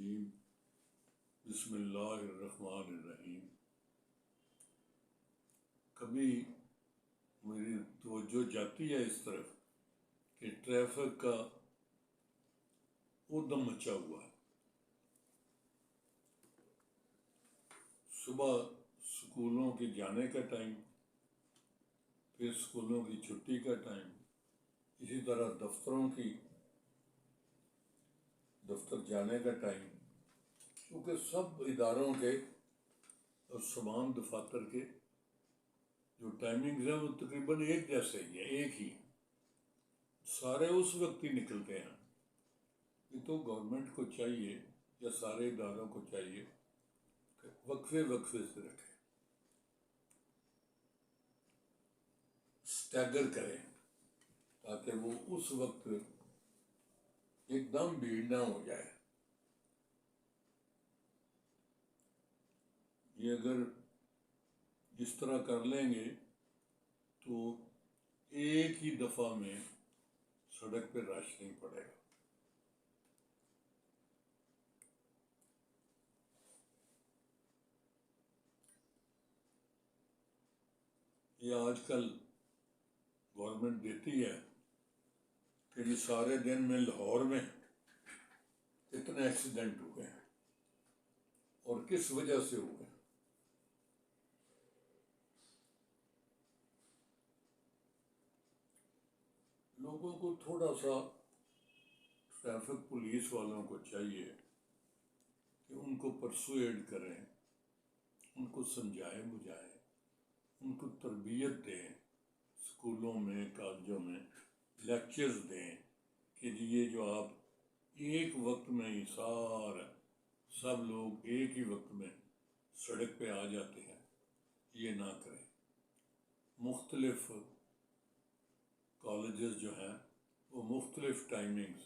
الرجیم بسم اللہ الرحمن الرحیم۔ کبھی میری توجہ جاتی ہے اس طرف کہ ٹریفک کا ادم مچا ہوا ہے۔ صبح سکولوں کے جانے کا ٹائم، پھر سکولوں کی چھٹی کا ٹائم، اسی طرح دفتر جانے کا ٹائم، کیونکہ سب اداروں کے اور تمام دفاتر کے جو ٹائمنگز ہیں وہ تقریباً ایک جیسے ہی ہیں، ایک ہی، سارے اس وقت ہی نکلتے ہیں۔ یہ تو گورنمنٹ کو چاہیے یا سارے اداروں کو چاہیے کہ وقفے سے رکھیں، اسٹیگر کریں، تاکہ وہ اس وقت ایک دم بھیڑ نہ ہو جائے۔ یہ اگر اس طرح کر لیں گے تو ایک ہی دفعہ میں سڑک پہ رش نہیں پڑے گا۔ یہ آج کل گورنمنٹ دیتی ہے کہ یہ سارے دن میں لاہور میں اتنے ایکسیڈنٹ ہوئے ہیں اور کس وجہ سے ہوئے ہیں۔ لوگوں کو تھوڑا سا ٹریفک پولیس والوں کو چاہیے کہ ان کو پرسویڈ کریں، ان کو سمجھائیں بجھائیں، ان کو تربیت دیں، اسکولوں میں کالجوں میں لیکچرز دیں کہ جی یہ جو آپ ایک وقت میں ہی سب لوگ ایک ہی وقت میں سڑک پہ آ جاتے ہیں، یہ نہ کریں۔ مختلف کالجز جو ہیں وہ مختلف ٹائمنگز،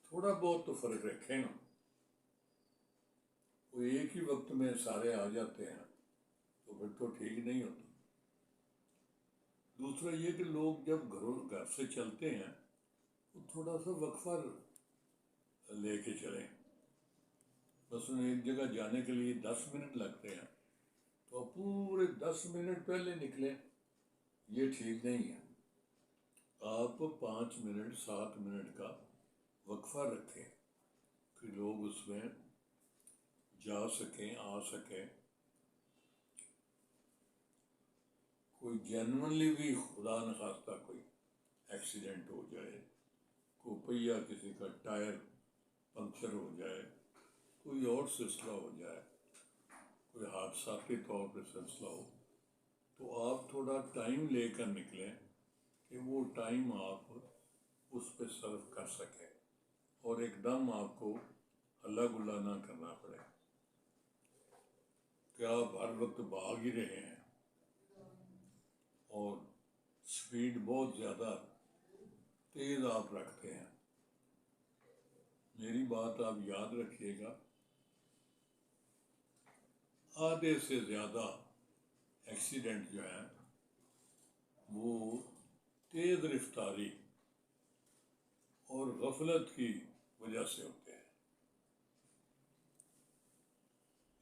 تھوڑا بہت تو فرق رکھیں نا۔ وہ ایک ہی وقت میں سارے آ جاتے ہیں تو پھر تو ٹھیک نہیں ہوتا۔ دوسرا یہ کہ لوگ جب گھر سے چلتے ہیں تو تھوڑا سا وقفہ لے کے چلیں۔ مثلاً ایک جگہ جانے کے لیے 10 منٹ لگتے ہیں تو پورے 10 منٹ پہلے نکلیں، یہ ٹھیک نہیں ہے۔ آپ 5 منٹ 7 منٹ کا وقفہ رکھیں کہ لوگ اس میں جا سکیں، آ سکیں۔ کوئی جینونلی بھی خدا نخواستہ کوئی ایکسیڈنٹ ہو جائے، کوئی پہیہ کسی کا ٹائر پنکچر ہو جائے، کوئی اور سلسلہ ہو جائے، کوئی حادثاتی طور پہ سلسلہ ہو، تو آپ تھوڑا ٹائم لے کر نکلیں کہ وہ ٹائم آپ اس پہ صرف کر سکیں اور ایک دم آپ کو ہلا گلا نہ کرنا پڑے کہ آپ ہر وقت بھاگ ہی رہے ہیں اور سپیڈ بہت زیادہ تیز آپ رکھتے ہیں۔ میری بات آپ یاد رکھیے گا، آدھے سے زیادہ ایکسیڈنٹ جو ہیں وہ تیز رفتاری اور غفلت کی وجہ سے ہوتے ہیں۔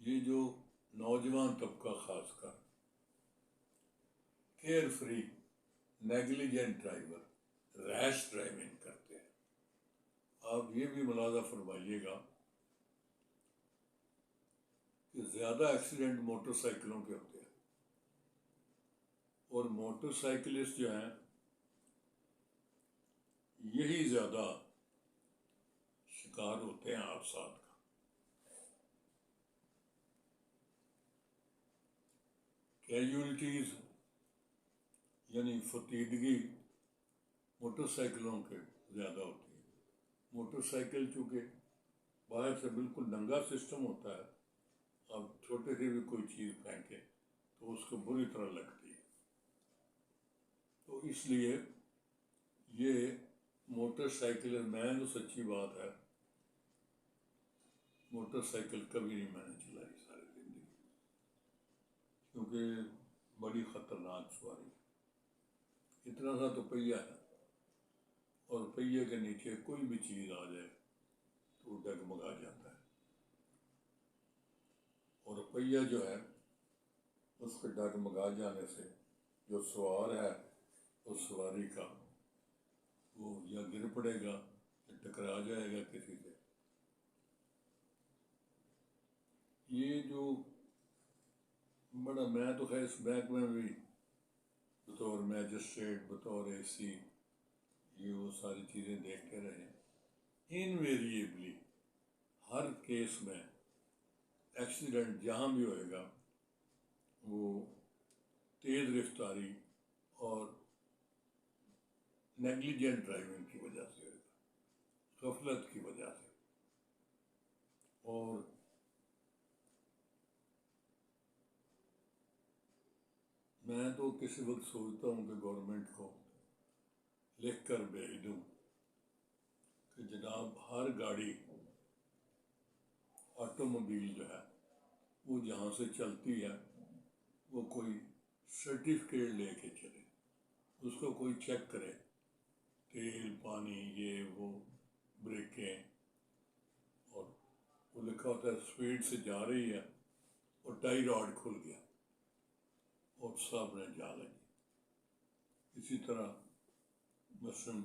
یہ جو نوجوان طبقہ خاص کر کیئر فری، نیگلیجنٹ ڈرائیور، ریش ڈرائیونگ کرتے ہیں، آپ یہ بھی ملاحظہ فرمائیے گا کہ زیادہ ایکسیڈنٹ موٹر سائیکلوں کے ہوتے ہیں، اور موٹر سائیکلسٹ جو ہیں یہی زیادہ شکار ہوتے ہیں حادثات کا۔ کیجویلٹیز یعنی فتیدگی موٹر سائیکلوں کے زیادہ ہوتی ہے۔ موٹر سائیکل چونکہ باہر سے بالکل ننگا سسٹم ہوتا ہے، اب چھوٹے سے بھی کوئی چیز پھینکے تو اس کو بری طرح لگتی ہے، تو اس لیے یہ موٹر سائیکل، میں تو سچی بات ہے موٹر سائیکل کبھی نہیں میں نے چلائی ساری زندگی، کیونکہ بڑی خطرناک سواری ہے۔ اتنا سا تو پہیہ ہے اور پہیے کے نیچے کوئی بھی چیز آ جائے تو ڈگمگا جاتا ہے۔ پہیہ جو ہے اس کے ڈگمگا جانے سے جو سوار ہے اس سواری کا وہ یا گر پڑے گا یا ٹکرا جائے گا کسی سے. یہ جو بڑا، میں تو خیر اس بینک میں بھی بطور میجسٹریٹ، بطور اے سی، یہ وہ ساری چیزیں دیکھتے رہے. انویریبلی ہر کیس میں ایکسیڈنٹ جہاں بھی ہوئے گا وہ تیز رفتاری اور نیگلیجنٹ ڈرائیونگ کی وجہ سے ہوئے گا، غفلت کی وجہ سے. اور میں تو کسی وقت سوچتا ہوں کہ گورنمنٹ کو لکھ کر بھیج دوں کہ جناب ہر گاڑی آٹو موبائل جو ہے وہ جہاں سے چلتی ہے وہ کوئی سرٹیفکیٹ لے کے چلے، اس کو کوئی چیک کرے، تیل، پانی، یہ وہ، بریکیں، اور وہ لکھا ہوتا ہے سپیڈ سے جا رہی ہے اور ٹائی راڈ کھل گیا اور سب نے جا لگی. اسی طرح مثلاً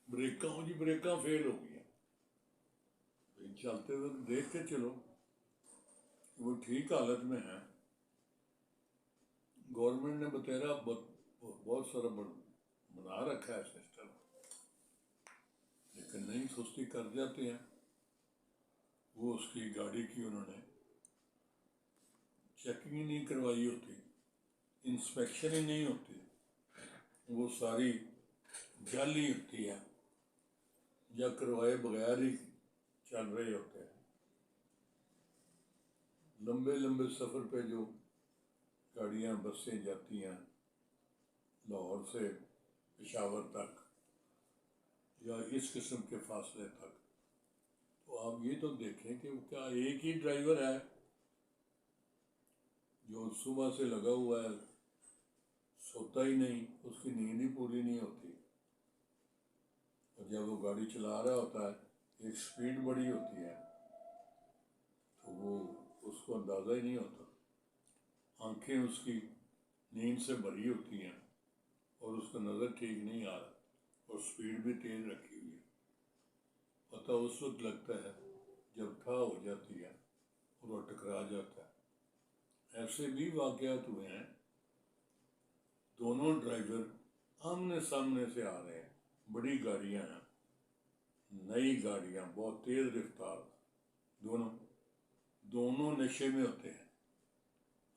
بریکاں فیل ہو گئی ہیں، چلتے وقت دیکھ کے چلو وہ ٹھیک حالت میں ہیں. گورنمنٹ نے بتیرا بہت سارا بنا رکھا ہے سسٹم، لیکن نہیں، سستی کر جاتے ہیں. وہ اس کی گاڑی کی انہوں نے چیکنگ ہی نہیں کروائی ہوتی، انسپیکشن ہی نہیں ہوتی، وہ ساری جعلی ہوتی ہے یا کروائے بغیر ہی چل رہے ہوتے ہیں. لمبے لمبے سفر پہ جو گاڑیاں، بسیں جاتی ہیں لاہور سے پشاور تک یا اس قسم کے فاصلے تک، تو آپ یہ تو دیکھیں کہ کیا ایک ہی ڈرائیور ہے جو صبح سے لگا ہوا ہے، سوتا ہی نہیں، اس کی نیند ہی پوری نہیں ہوتی، اور جب وہ گاڑی چلا رہا ہوتا ہے ایک سپیڈ بڑی ہوتی ہے تو وہ اس کو اندازہ ہی نہیں ہوتا. آنکھیں اس کی نیند سے بھری ہوتی ہیں اور اس کا نظر ٹھیک نہیں آ رہا اور سپیڈ بھی تیز رکھی ہوئی ہے. پتہ اس وقت لگتا ہے جب ٹھا ہو جاتی ہے اور وہ ٹکرا جاتا ہے. ایسے بھی واقعات ہوئے ہیں، دونوں ڈرائیور آمنے سامنے سے آ رہے ہیں، بڑی گاڑیاں ہیں، نئی گاڑیاں، بہت تیز رفتار، دونوں نشے میں ہوتے ہیں.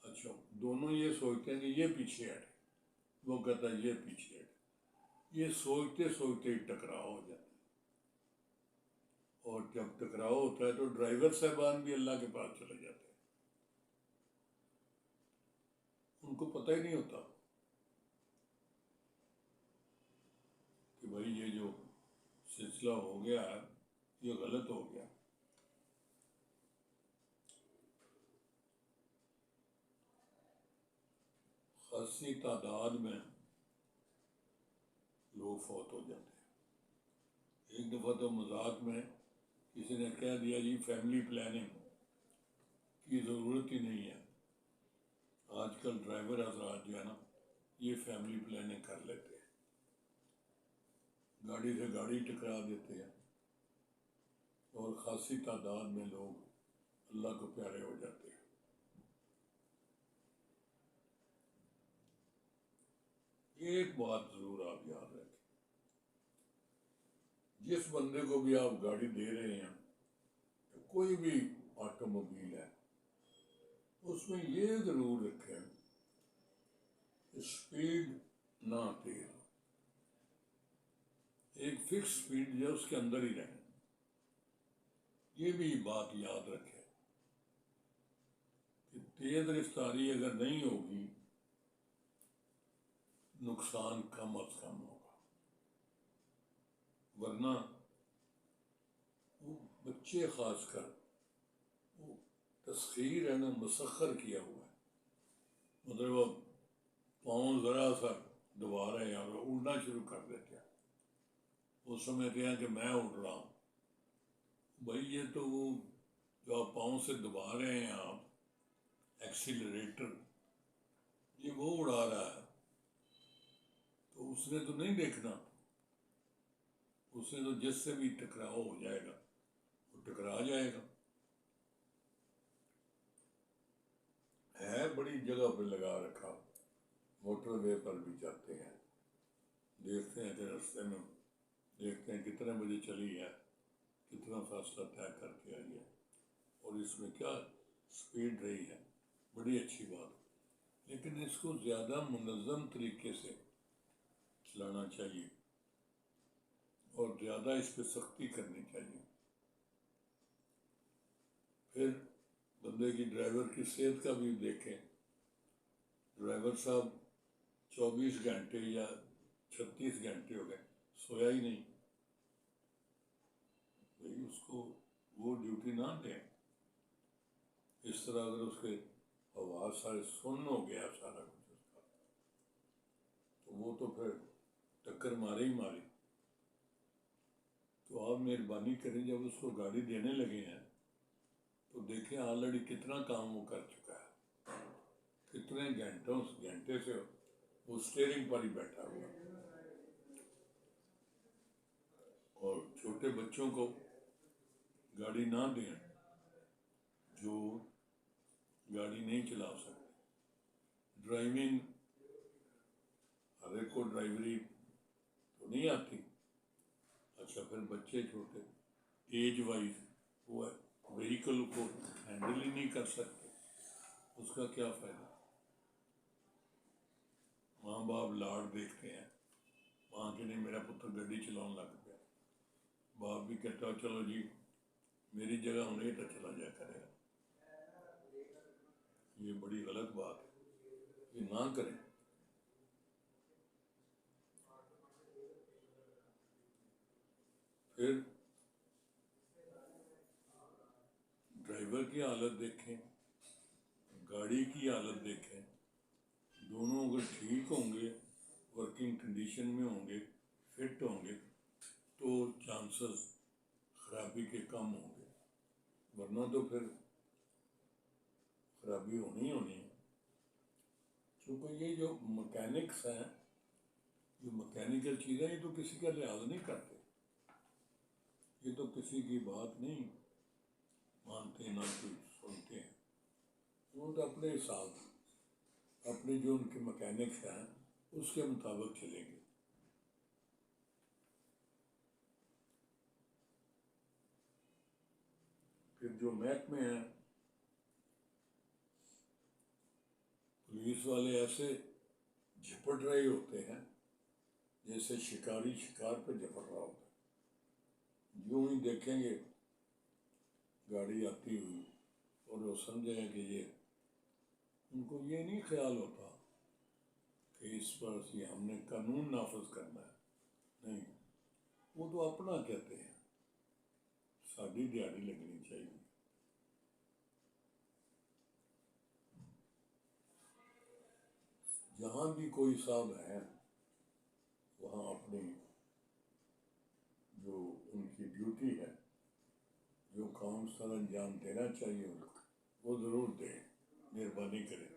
اچھا، دونوں یہ سوچتے ہیں کہ یہ پیچھے ہٹے، وہ کہتا ہے یہ پیچھے ہٹے، یہ سوچتے سوچتے ہی ٹکراؤ ہو جاتا ہے. اور جب ٹکراؤ ہوتا ہے تو ڈرائیور صاحبان بھی اللہ کے پاس چلے جاتے ہیں، ان کو پتہ ہی نہیں ہوتا کہ بھائی یہ جو سلسلہ ہو گیا ہے یہ غلط ہو گیا. خاصی تعداد میں لوگ فوت ہو جاتے ہیں. ایک دفعہ تو مذاق میں کسی نے کہہ دیا جی فیملی پلاننگ کی ضرورت ہی نہیں ہے. آج کل ڈرائیور حضرات جو ہے نا یہ فیملی پلاننگ کر لیتے ہیں، گاڑی سے گاڑی ٹکرا دیتے ہیں اور خاصی تعداد میں لوگ اللہ کو پیارے ہو جاتے ہیں. ایک بات ضرور آپ یاد رکھیں، جس بندے کو بھی آپ گاڑی دے رہے ہیں، کوئی بھی آٹو موبائل ہے، اس میں یہ ضرور رکھیں اسپیڈ نہ تیز، ایک فکس اسپیڈ جو اس کے اندر ہی رہیں. یہ بھی بات یاد رکھیں کہ تیز رفتاری اگر نہیں ہوگی نقصان کم از کم ہوگا، ورنہ وہ بچے خاص کر وہ تسخیر ہے نا، مسخر کیا ہوا ہے، مطلب وہ پاؤں ذرا سا دبا رہے ہیں اور اڑنا شروع کر دیتے ہیں، وہ سمجھتے ہیں کہ میں اڑ رہا ہوں. بھائی یہ تو وہ جو آپ پاؤں سے دبا رہے ہیں آپ ایکسیلریٹر یہ وہ اڑا رہا ہے، تو اس نے تو نہیں دیکھنا، اس نے تو جس سے بھی ٹکراؤ ہو جائے گا وہ ٹکرا جائے گا۔ ہے بڑی جگہ پہ لگا رکھا، موٹر وے پر بھی جاتے ہیں، دیکھتے ہیں کہ رستے میں دیکھتے ہیں کتنے بجے چلی ہے، کتنا فاصلہ طے کر کے آئی ہے، اور اس میں کیا سپیڈ رہی ہے، بڑی اچھی بات۔ لیکن اس کو زیادہ منظم طریقے سے چلانا چاہیے اور زیادہ اس پہ سختی کرنی چاہیے۔ پھر بندے کی ڈرائیور کی صحت کا بھی دیکھیں، ڈرائیور صاحب 24 گھنٹے یا 36 گھنٹے ہو گئے سویا ہی نہیں، بھئی اس کو وہ ڈیوٹی نہ دیں۔ اس طرح اگر اس کے آواز سارے سن ہو گیا سارا کچھ اس کا، تو وہ تو پھر ٹکر مارے ہی ماری۔ تو آپ مہربانی کریں جب اس کو گاڑی دینے لگے ہیں تو دیکھیں آلریڈی کتنا کام وہ کر چکا ہے، کتنے گھنٹے سے وہ اسٹیئرنگ پر ہی بیٹھا ہوا۔ اور چھوٹے بچوں کو گاڑی نہ دیں جو گاڑی نہیں چلا سکتے۔ ڈرائیونگ ہر ایک کو ڈرائیوری تو نہیں آتی، اچھا پھر بچے چھوٹے ایج وائز وہ وہیکل کو ہینڈل ہی نہیں کر سکتے، اس کا کیا فائدہ؟ ماں باپ لاڑ دیکھتے ہیں، ماں کہ نہیں میرا پتر گاڑی چلاؤں لگ گیا، باپ بھی کہتا چلو جی میری جگہ ہونے تو چلا جایا کرے گا۔ یہ بڑی غلط بات ہے، یہ نہ کریں۔ پھر ڈرائیور کی حالت دیکھیں، گاڑی کی حالت دیکھیں، دونوں اگر ٹھیک ہوں گے، ورکنگ کنڈیشن میں ہوں گے، فٹ ہوں گے، تو چانسز خرابی کے کم ہوں گے، ورنہ تو پھر خرابی ہونی ہے۔ چونکہ یہ جو مکینکس ہیں، جو مکینیکل چیزیں، یہ تو کسی کا لحاظ نہیں کرتے، یہ تو کسی کی بات نہیں مانتے نہ کوئی سنتے ہیں، وہ تو اپنے حساب اپنے جو ان کے مکینکس ہیں اس کے مطابق چلیں گے۔ پھر جو محکمے ہیں، پولیس والے ایسے جھپٹ رہے ہوتے ہیں جیسے شکاری شکار پہ جھپٹ رہا ہوتا ہے، یوں ہی دیکھیں گے گاڑی آتی ہوئی اور وہ سمجھیں کہ یہ، ان کو یہ نہیں خیال ہوتا کہ اس پر ہم نے قانون نافذ کرنا ہے، نہیں، وہ تو اپنا کہتے ہیں، ساری دیہڑی لگنی چاہیے۔ جہاں بھی کوئی صاحب ہے وہاں اپنی جو ان کی ڈیوٹی ہے، جو کام سر انجام دینا چاہیے ان کو، وہ ضرور دیں، مہربانی کریں۔